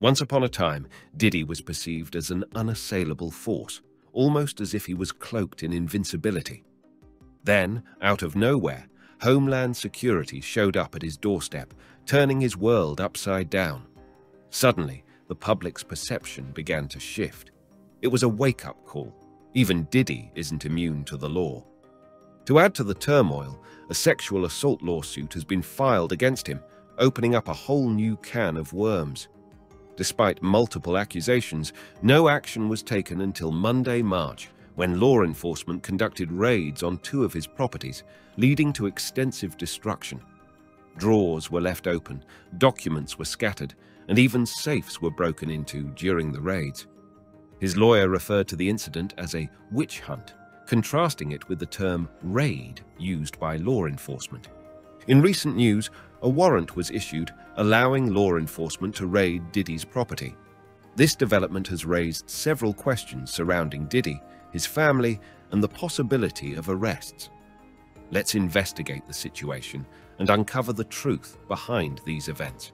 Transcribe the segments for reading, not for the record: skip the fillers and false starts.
Once upon a time, Diddy was perceived as an unassailable force, almost as if he was cloaked in invincibility. Then, out of nowhere, Homeland Security showed up at his doorstep, turning his world upside down. Suddenly, the public's perception began to shift. It was a wake-up call. Even Diddy isn't immune to the law. To add to the turmoil, a sexual assault lawsuit has been filed against him, opening up a whole new can of worms. Despite multiple accusations, no action was taken until Monday, March, when law enforcement conducted raids on 2 of his properties, leading to extensive destruction. Drawers were left open, documents were scattered, and even safes were broken into during the raids. His lawyer referred to the incident as a witch hunt, contrasting it with the term raid used by law enforcement. In recent news, a warrant was issued allowing law enforcement to raid Diddy's property. This development has raised several questions surrounding Diddy, his family, and the possibility of arrests. Let's investigate the situation and uncover the truth behind these events.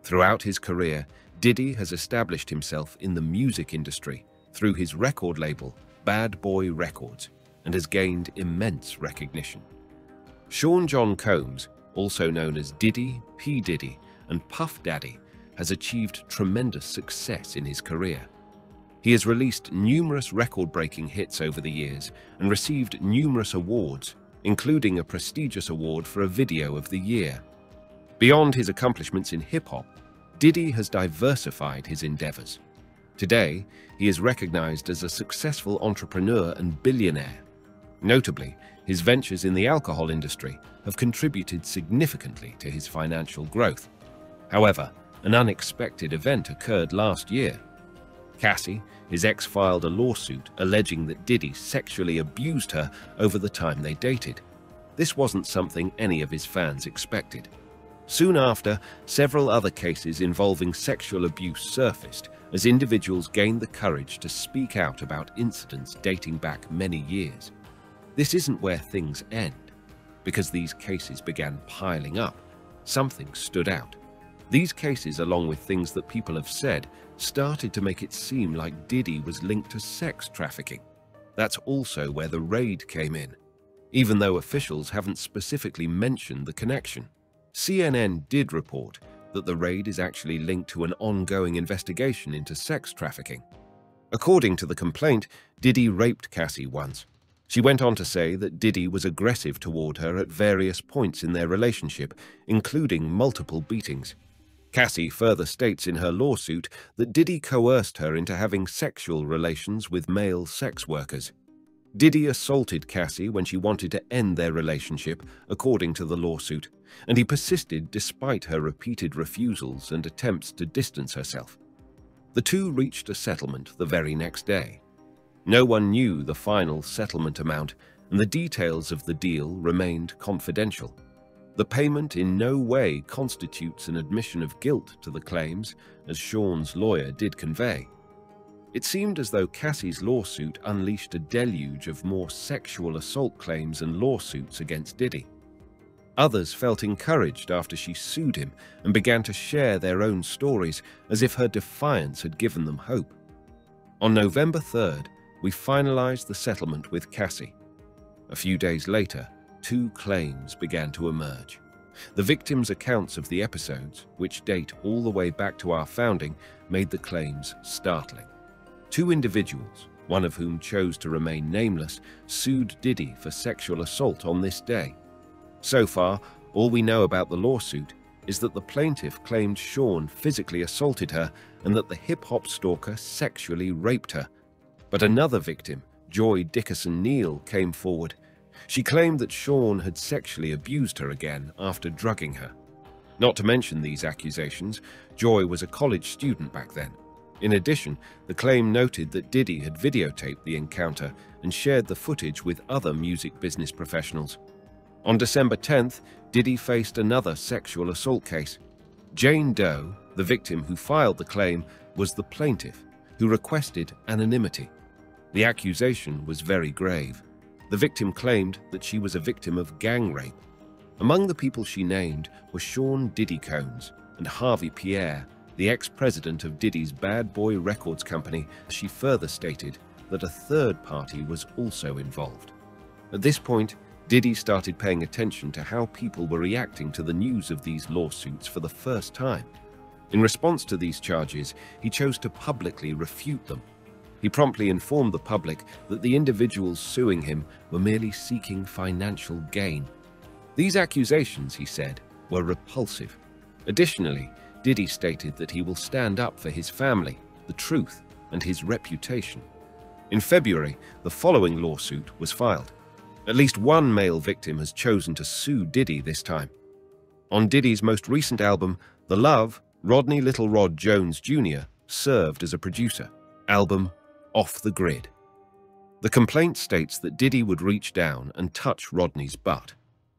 Throughout his career, Diddy has established himself in the music industry through his record label, Bad Boy Records, and has gained immense recognition. Sean John Combs, also known as Diddy, P. Diddy, and Puff Daddy, has achieved tremendous success in his career. He has released numerous record-breaking hits over the years and received numerous awards, including a prestigious award for a Video of the Year. Beyond his accomplishments in hip-hop, Diddy has diversified his endeavors. Today, he is recognized as a successful entrepreneur and billionaire. Notably, his ventures in the alcohol industry have contributed significantly to his financial growth. However, an unexpected event occurred last year. Cassie, his ex, filed a lawsuit alleging that Diddy sexually abused her over the time they dated. This wasn't something any of his fans expected. Soon after, several other cases involving sexual abuse surfaced as individuals gained the courage to speak out about incidents dating back many years. This isn't where things end. Because these cases began piling up, something stood out. These cases, along with things that people have said, started to make it seem like Diddy was linked to sex trafficking. That's also where the raid came in, even though officials haven't specifically mentioned the connection. CNN did report that the raid is actually linked to an ongoing investigation into sex trafficking. According to the complaint, Diddy raped Cassie once. She went on to say that Diddy was aggressive toward her at various points in their relationship, including multiple beatings. Cassie further states in her lawsuit that Diddy coerced her into having sexual relations with male sex workers. Diddy assaulted Cassie when she wanted to end their relationship, according to the lawsuit, and he persisted despite her repeated refusals and attempts to distance herself. The two reached a settlement the very next day. No one knew the final settlement amount, and the details of the deal remained confidential. The payment in no way constitutes an admission of guilt to the claims, as Sean's lawyer did convey. It seemed as though Cassie's lawsuit unleashed a deluge of more sexual assault claims and lawsuits against Diddy. Others felt encouraged after she sued him and began to share their own stories as if her defiance had given them hope. On November 3rd, we finalized the settlement with Cassie. A few days later, 2 claims began to emerge. The victims' accounts of the episodes, which date all the way back to our founding, made the claims startling. 2 individuals, one of whom chose to remain nameless, sued Diddy for sexual assault on this day. So far, all we know about the lawsuit is that the plaintiff claimed Sean physically assaulted her and that the hip-hop stalker sexually raped her. But another victim, Joy Dickerson-Neal, came forward. She claimed that Sean had sexually abused her again after drugging her. Not to mention these accusations, Joy was a college student back then. In addition, the claim noted that Diddy had videotaped the encounter and shared the footage with other music business professionals. On December 10th, Diddy faced another sexual assault case. Jane Doe, the victim who filed the claim, was the plaintiff, who requested anonymity. The accusation was very grave. The victim claimed that she was a victim of gang rape. Among the people she named were Sean Diddy Combs and Harvey Pierre, the ex-president of Diddy's Bad Boy Records company. She further stated that a third party was also involved. At this point, Diddy started paying attention to how people were reacting to the news of these lawsuits for the first time. In response to these charges, he chose to publicly refute them. He promptly informed the public that the individuals suing him were merely seeking financial gain. These accusations, he said, were repulsive. Additionally, Diddy stated that he will stand up for his family, the truth, and his reputation. In February, the following lawsuit was filed. At least one male victim has chosen to sue Diddy this time. On Diddy's most recent album, The Love, Rodney Little Rod Jones Jr. served as a producer. Album Off the Grid. The complaint states that Diddy would reach down and touch Rodney's butt.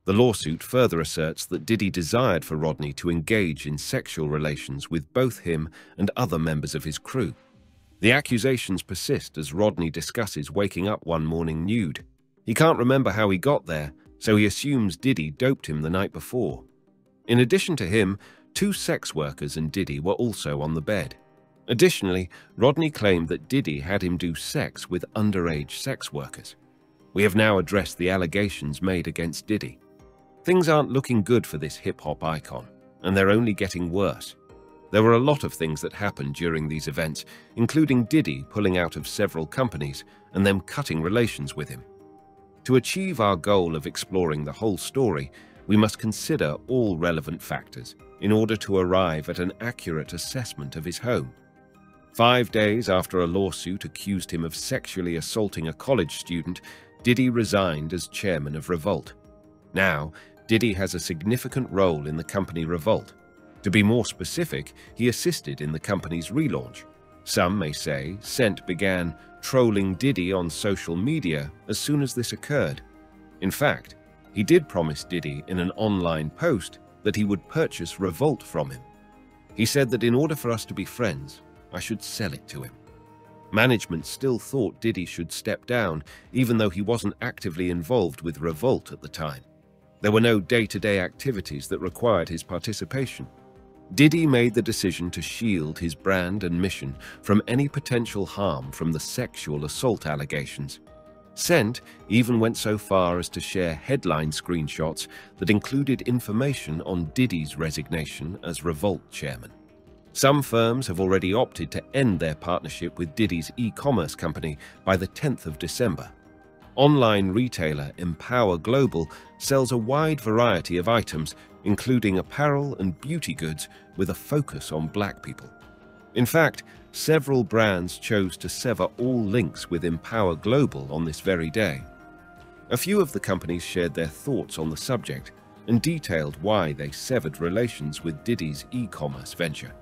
The lawsuit further asserts that Diddy desired for Rodney to engage in sexual relations with both him and other members of his crew. The accusations persist as Rodney discusses waking up one morning nude. He can't remember how he got there, so he assumes Diddy doped him the night before. In addition to him, 2 sex workers and Diddy were also on the bed. Additionally, Rodney claimed that Diddy had him do sex with underage sex workers. We have now addressed the allegations made against Diddy. Things aren't looking good for this hip-hop icon, and they're only getting worse. There were a lot of things that happened during these events, including Diddy pulling out of several companies and them cutting relations with him. To achieve our goal of exploring the whole story, we must consider all relevant factors in order to arrive at an accurate assessment of his home. 5 days after a lawsuit accused him of sexually assaulting a college student, Diddy resigned as chairman of Revolt. Now, Diddy has a significant role in the company Revolt. To be more specific, he assisted in the company's relaunch. Some may say Cent began trolling Diddy on social media as soon as this occurred. In fact, he did promise Diddy in an online post that he would purchase Revolt from him. He said that in order for us to be friends, I should sell it to him. Management still thought Diddy should step down, even though he wasn't actively involved with Revolt at the time. There were no day-to-day activities that required his participation. Diddy made the decision to shield his brand and mission from any potential harm from the sexual assault allegations. Cent even went so far as to share headline screenshots that included information on Diddy's resignation as Revolt chairman. Some firms have already opted to end their partnership with Diddy's e-commerce company by the 10th of December. Online retailer Empower Global sells a wide variety of items, including apparel and beauty goods, with a focus on Black people. In fact, several brands chose to sever all links with Empower Global on this very day. A few of the companies shared their thoughts on the subject and detailed why they severed relations with Diddy's e-commerce venture.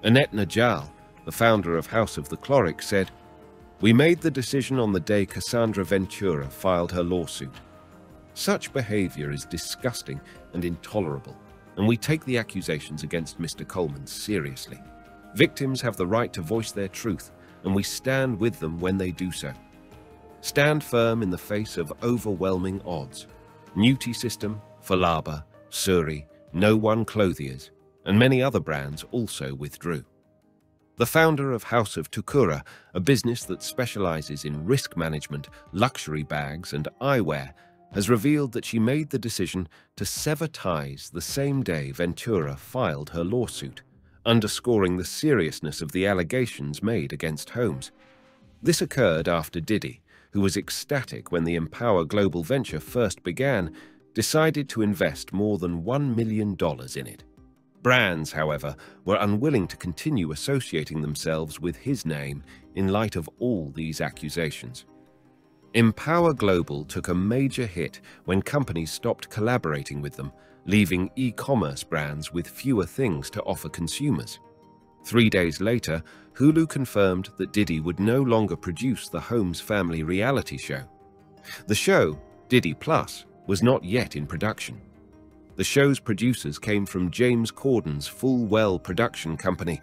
Annette Najal, the founder of House of the Cloaked, said, "We made the decision on the day Cassandra Ventura filed her lawsuit. Such behavior is disgusting and intolerable, and we take the accusations against Mr. Coleman seriously. Victims have the right to voice their truth, and we stand with them when they do so. Stand firm in the face of overwhelming odds. Newty System, Falaba, Suri, No One Clothiers, and many other brands also withdrew." The founder of House of Tukura, a business that specializes in risk management, luxury bags, and eyewear, has revealed that she made the decision to sever ties the same day Ventura filed her lawsuit, underscoring the seriousness of the allegations made against Holmes. This occurred after Diddy, who was ecstatic when the Empower Global venture first began, decided to invest more than $1 million in it. Brands, however, were unwilling to continue associating themselves with his name in light of all these accusations. Empower Global took a major hit when companies stopped collaborating with them, leaving e-commerce brands with fewer things to offer consumers. 3 days later, Hulu confirmed that Diddy would no longer produce the Holmes family reality show. The show, Diddy Plus, was not yet in production. The show's producers came from James Corden's Full Well production company,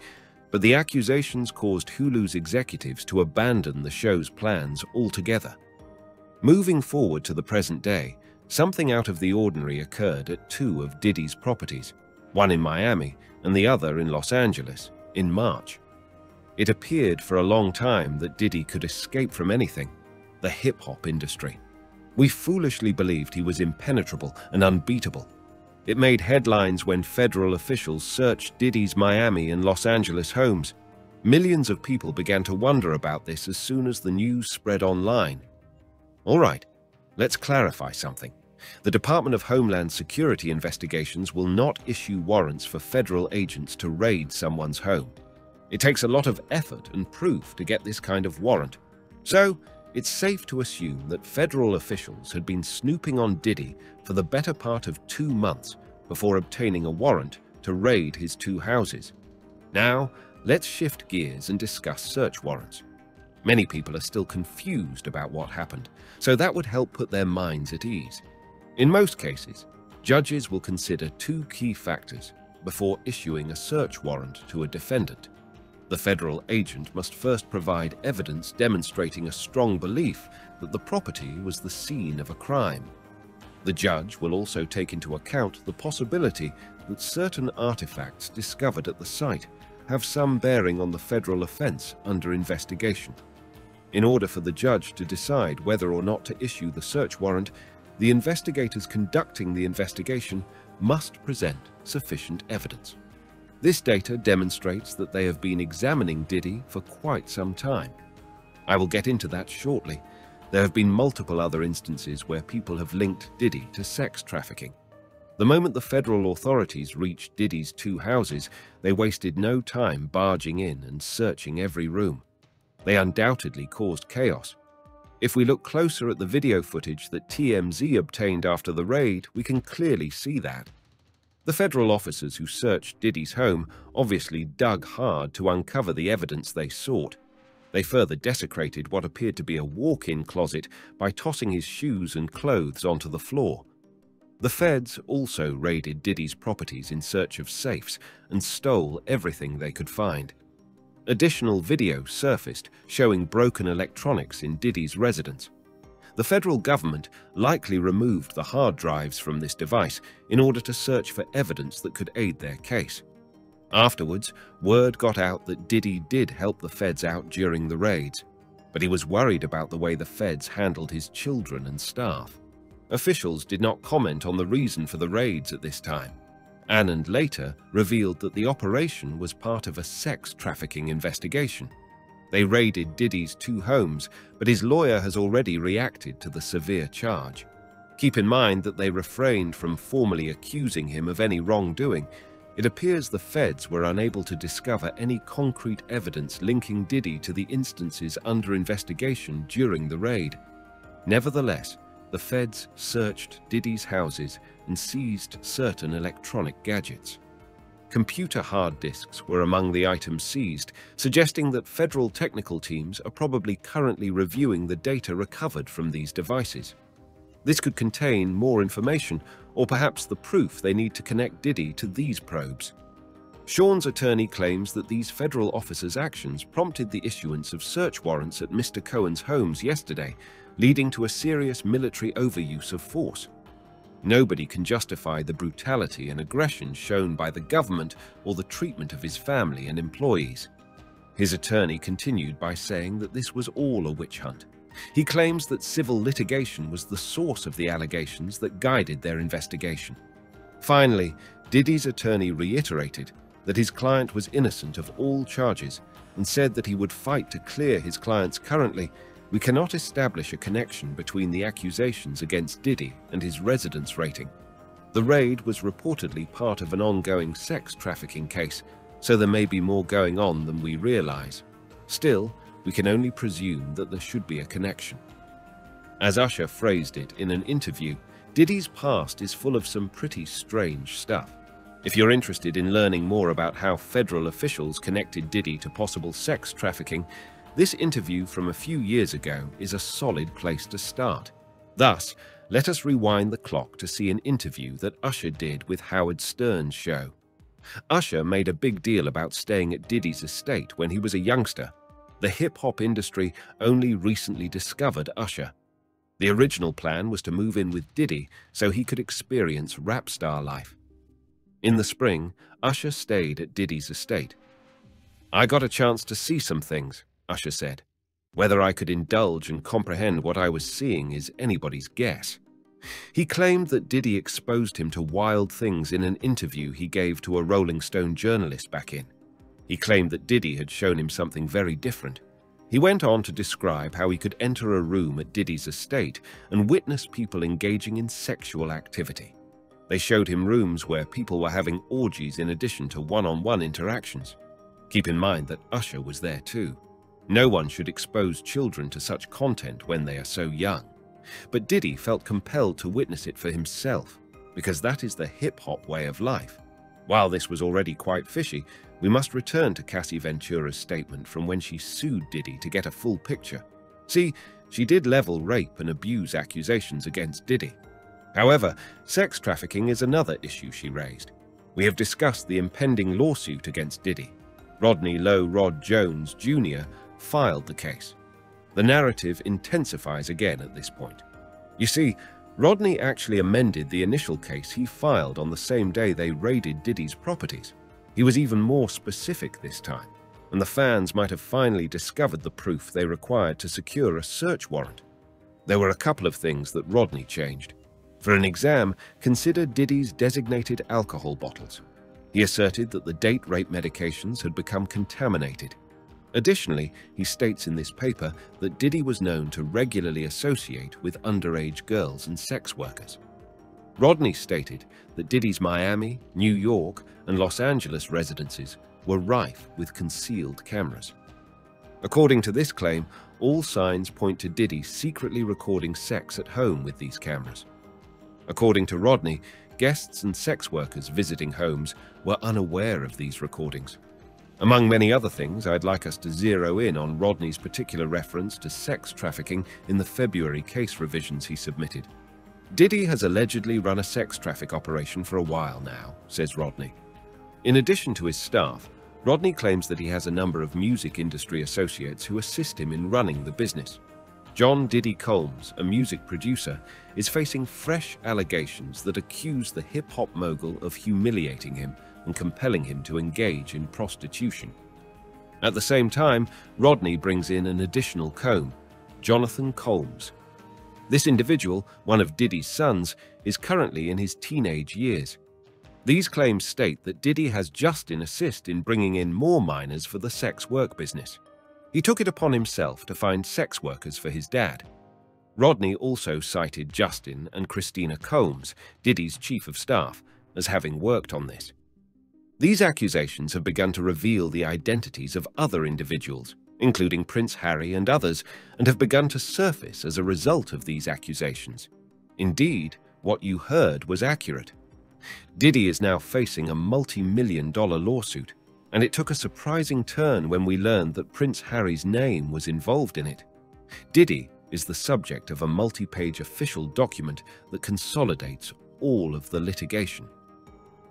but the accusations caused Hulu's executives to abandon the show's plans altogether. Moving forward to the present day, something out of the ordinary occurred at 2 of Diddy's properties, one in Miami and the other in Los Angeles in March. It appeared for a long time that Diddy could escape from anything, the hip-hop industry. We foolishly believed he was impenetrable and unbeatable. It made headlines when federal officials searched Diddy's Miami and Los Angeles homes. Millions of people began to wonder about this as soon as the news spread online. All right, let's clarify something. The Department of Homeland Security investigations will not issue warrants for federal agents to raid someone's home. It takes a lot of effort and proof to get this kind of warrant. So, it's safe to assume that federal officials had been snooping on Diddy for the better part of 2 months before obtaining a warrant to raid his 2 houses. Now, let's shift gears and discuss search warrants. Many people are still confused about what happened, so that would help put their minds at ease. In most cases, judges will consider 2 key factors before issuing a search warrant to a defendant. The federal agent must first provide evidence demonstrating a strong belief that the property was the scene of a crime. The judge will also take into account the possibility that certain artifacts discovered at the site have some bearing on the federal offense under investigation. In order for the judge to decide whether or not to issue the search warrant, the investigators conducting the investigation must present sufficient evidence. This data demonstrates that they have been examining Diddy for quite some time. I will get into that shortly. There have been multiple other instances where people have linked Diddy to sex trafficking. The moment the federal authorities reached Diddy's 2 houses, they wasted no time barging in and searching every room. They undoubtedly caused chaos. If we look closer at the video footage that TMZ obtained after the raid, we can clearly see that. The federal officers who searched Diddy's home obviously dug hard to uncover the evidence they sought. They further desecrated what appeared to be a walk-in closet by tossing his shoes and clothes onto the floor. The feds also raided Diddy's properties in search of safes and stole everything they could find. Additional video surfaced showing broken electronics in Diddy's residence. The federal government likely removed the hard drives from this device in order to search for evidence that could aid their case. Afterwards, word got out that Diddy did help the feds out during the raids, but he was worried about the way the feds handled his children and staff. Officials did not comment on the reason for the raids at this time. Anand later revealed that the operation was part of a sex trafficking investigation. They raided Diddy's 2 homes, but his lawyer has already reacted to the severe charge. Keep in mind that they refrained from formally accusing him of any wrongdoing. It appears the feds were unable to discover any concrete evidence linking Diddy to the instances under investigation during the raid. Nevertheless, the feds searched Diddy's houses and seized certain electronic gadgets. Computer hard disks were among the items seized, suggesting that federal technical teams are probably currently reviewing the data recovered from these devices. This could contain more information, or perhaps the proof they need to connect Diddy to these probes. Sean's attorney claims that these federal officers' actions prompted the issuance of search warrants at Mr. Cohen's homes yesterday, leading to a serious military overuse of force. Nobody can justify the brutality and aggression shown by the government or the treatment of his family and employees. His attorney continued by saying that this was all a witch hunt. He claims that civil litigation was the source of the allegations that guided their investigation. Finally, Diddy's attorney reiterated that his client was innocent of all charges and said that he would fight to clear his clients. Currently, we cannot establish a connection between the accusations against Diddy and his residence rating. The raid was reportedly part of an ongoing sex trafficking case, so there may be more going on than we realize. Still, we can only presume that there should be a connection. As Usher phrased it in an interview, Diddy's past is full of some pretty strange stuff. If you're interested in learning more about how federal officials connected Diddy to possible sex trafficking, this interview from a few years ago is a solid place to start. Thus, let us rewind the clock to see an interview that Usher did with Howard Stern's show. Usher made a big deal about staying at Diddy's estate when he was a youngster. The hip-hop industry only recently discovered Usher. The original plan was to move in with Diddy so he could experience rap star life. In the spring, Usher stayed at Diddy's estate. "I got a chance to see some things," Usher said. "Whether I could indulge and comprehend what I was seeing is anybody's guess." He claimed that Diddy exposed him to wild things in an interview he gave to a Rolling Stone journalist back in. He claimed that Diddy had shown him something very different. He went on to describe how he could enter a room at Diddy's estate and witness people engaging in sexual activity. They showed him rooms where people were having orgies in addition to one-on-one interactions. Keep in mind that Usher was there too. No one should expose children to such content when they are so young. But Diddy felt compelled to witness it for himself, because that is the hip-hop way of life. While this was already quite fishy, we must return to Cassie Ventura's statement from when she sued Diddy to get a full picture. See, she did level rape and abuse accusations against Diddy. However, sex trafficking is another issue she raised. We have discussed the impending lawsuit against Diddy. Rodney Lowe Rod Jones Jr. filed the case. The narrative intensifies again at this point. You see, Rodney actually amended the initial case he filed on the same day they raided Diddy's properties. He was even more specific this time, and the fans might have finally discovered the proof they required to secure a search warrant. There were a couple of things that Rodney changed. For an exam, consider Diddy's designated alcohol bottles. He asserted that the date rape medications had become contaminated. Additionally, he states in this paper that Diddy was known to regularly associate with underage girls and sex workers. Rodney stated that Diddy's Miami, New York, and Los Angeles residences were rife with concealed cameras. According to this claim, all signs point to Diddy secretly recording sex at home with these cameras. According to Rodney, guests and sex workers visiting homes were unaware of these recordings. Among many other things, I'd like us to zero in on Rodney's particular reference to sex trafficking in the February case revisions he submitted. Diddy has allegedly run a sex traffic operation for a while now, says Rodney. In addition to his staff, Rodney claims that he has a number of music industry associates who assist him in running the business. John Diddy Combs, a music producer, is facing fresh allegations that accuse the hip-hop mogul of humiliating him and compelling him to engage in prostitution. At the same time, Rodney brings in an additional comb, Jonathan Combs. This individual, one of Diddy's sons, is currently in his teenage years. These claims state that Diddy has Justin assist in bringing in more minors for the sex work business. He took it upon himself to find sex workers for his dad. Rodney also cited Justin and Christina Combs, Diddy's chief of staff, as having worked on this. These accusations have begun to reveal the identities of other individuals, including Prince Harry and others, and have begun to surface as a result of these accusations. Indeed, what you heard was accurate. Diddy is now facing a multi-million-dollar lawsuit, and it took a surprising turn when we learned that Prince Harry's name was involved in it. Diddy is the subject of a multi-page official document that consolidates all of the litigation.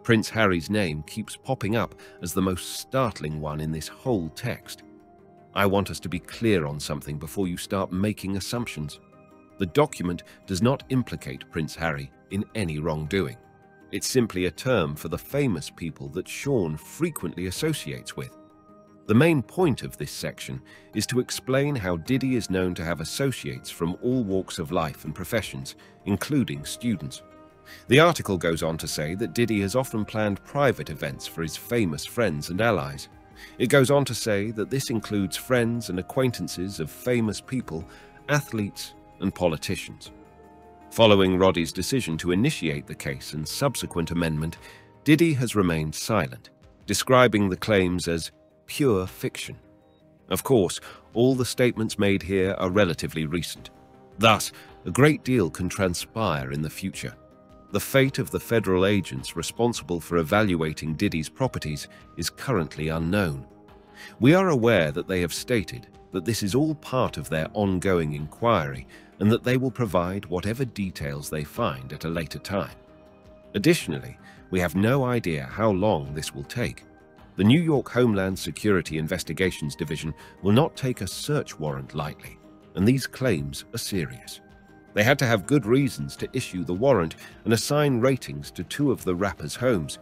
Prince Harry's name keeps popping up as the most startling one in this whole text. I want us to be clear on something before you start making assumptions. The document does not implicate Prince Harry in any wrongdoing. It's simply a term for the famous people that Sean frequently associates with. The main point of this section is to explain how Diddy is known to have associates from all walks of life and professions, including students. The article goes on to say that Diddy has often planned private events for his famous friends and allies. It goes on to say that this includes friends and acquaintances of famous people, athletes, and politicians. Following Roddy's decision to initiate the case and subsequent amendment, Diddy has remained silent, describing the claims as pure fiction. Of course, all the statements made here are relatively recent. Thus, a great deal can transpire in the future. The fate of the federal agents responsible for evaluating Diddy's properties is currently unknown. We are aware that they have stated that this is all part of their ongoing inquiry and that they will provide whatever details they find at a later time. Additionally, we have no idea how long this will take. The New York Homeland Security Investigations Division will not take a search warrant lightly, and these claims are serious. They had to have good reasons to issue the warrant and assign ratings to two of the rappers' homes.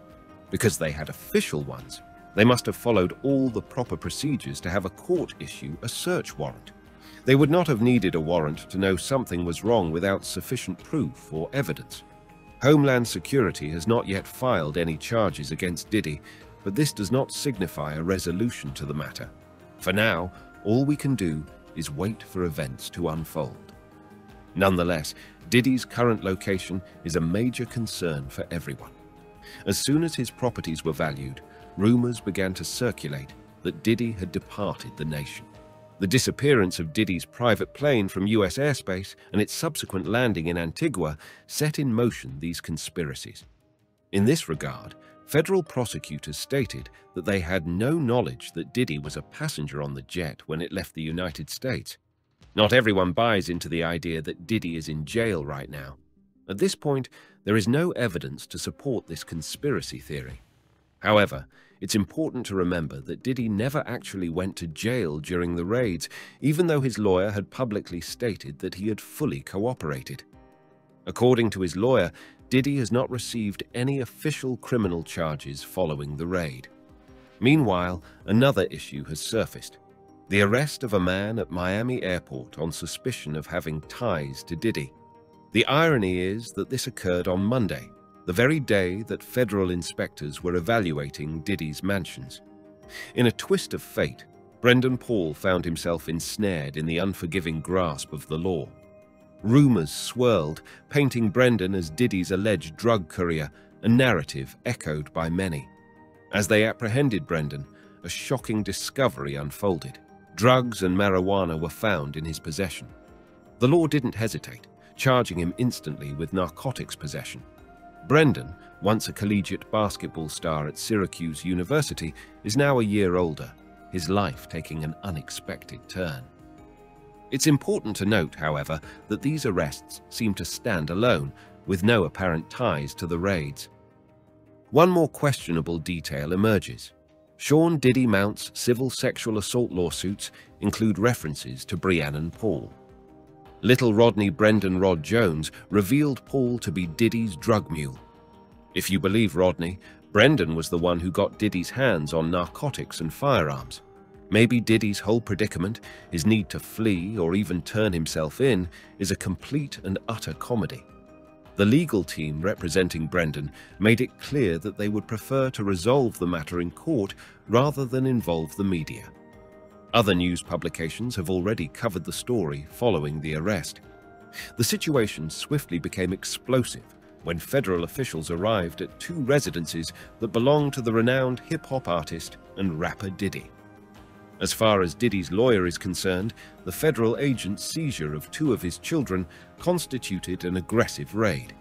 Because they had official ones, they must have followed all the proper procedures to have a court issue a search warrant. They would not have needed a warrant to know something was wrong without sufficient proof or evidence. Homeland Security has not yet filed any charges against Diddy, but this does not signify a resolution to the matter. For now, all we can do is wait for events to unfold. Nonetheless, Diddy's current location is a major concern for everyone. As soon as his properties were valued, rumors began to circulate that Diddy had departed the nation. The disappearance of Diddy's private plane from US airspace and its subsequent landing in Antigua set in motion these conspiracies. In this regard, federal prosecutors stated that they had no knowledge that Diddy was a passenger on the jet when it left the United States. Not everyone buys into the idea that Diddy is in jail right now. At this point, there is no evidence to support this conspiracy theory. However, it's important to remember that Diddy never actually went to jail during the raids, even though his lawyer had publicly stated that he had fully cooperated. According to his lawyer, Diddy has not received any official criminal charges following the raid. Meanwhile, another issue has surfaced: the arrest of a man at Miami airport on suspicion of having ties to Diddy. The irony is that this occurred on Monday, the very day that federal inspectors were evaluating Diddy's mansions. In a twist of fate, Brendan Paul found himself ensnared in the unforgiving grasp of the law. Rumors swirled, painting Brendan as Diddy's alleged drug courier, a narrative echoed by many. As they apprehended Brendan, a shocking discovery unfolded. Drugs and marijuana were found in his possession. The law didn't hesitate, charging him instantly with narcotics possession. Brendan, once a collegiate basketball star at Syracuse University, is now a year older, his life taking an unexpected turn. It's important to note, however, that these arrests seem to stand alone, with no apparent ties to the raids. One more questionable detail emerges. Sean Diddy Mount's civil sexual assault lawsuits include references to Breannan Paul. Little Rodney Brendan Rod Jones revealed Paul to be Diddy's drug mule. If you believe Rodney, Brendan was the one who got Diddy's hands on narcotics and firearms. Maybe Diddy's whole predicament, his need to flee or even turn himself in, is a complete and utter comedy. The legal team representing Brendan made it clear that they would prefer to resolve the matter in court rather than involve the media. Other news publications have already covered the story following the arrest. The situation swiftly became explosive when federal officials arrived at two residences that belonged to the renowned hip-hop artist and rapper Diddy. As far as Diddy's lawyer is concerned, the federal agent's seizure of two of his children constituted an aggressive raid.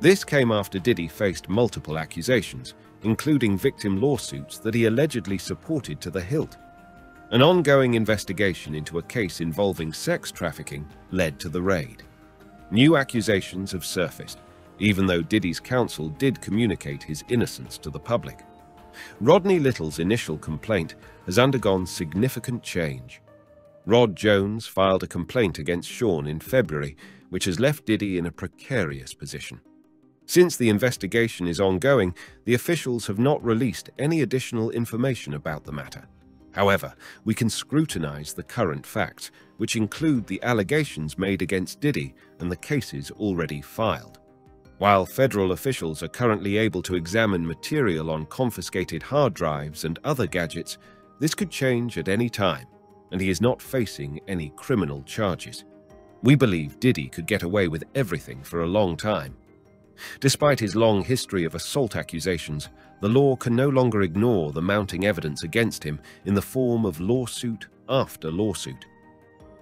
This came after Diddy faced multiple accusations, including victim lawsuits that he allegedly supported to the hilt. An ongoing investigation into a case involving sex trafficking led to the raid. New accusations have surfaced, even though Diddy's counsel did communicate his innocence to the public. Rodney Little's initial complaint has undergone significant change. Rod Jones filed a complaint against Sean in February, which has left Diddy in a precarious position. Since the investigation is ongoing, the officials have not released any additional information about the matter. However, we can scrutinize the current facts, which include the allegations made against Diddy and the cases already filed. While federal officials are currently able to examine material on confiscated hard drives and other gadgets, this could change at any time, and he is not facing any criminal charges. We believe Diddy could get away with everything for a long time. Despite his long history of assault accusations, the law can no longer ignore the mounting evidence against him in the form of lawsuit after lawsuit.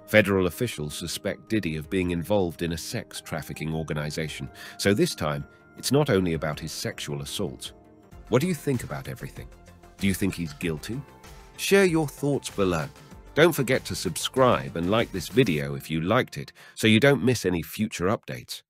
Federal officials suspect Diddy of being involved in a sex trafficking organization, so this time, it's not only about his sexual assaults. What do you think about everything? Do you think he's guilty? Share your thoughts below. Don't forget to subscribe and like this video if you liked it, so you don't miss any future updates.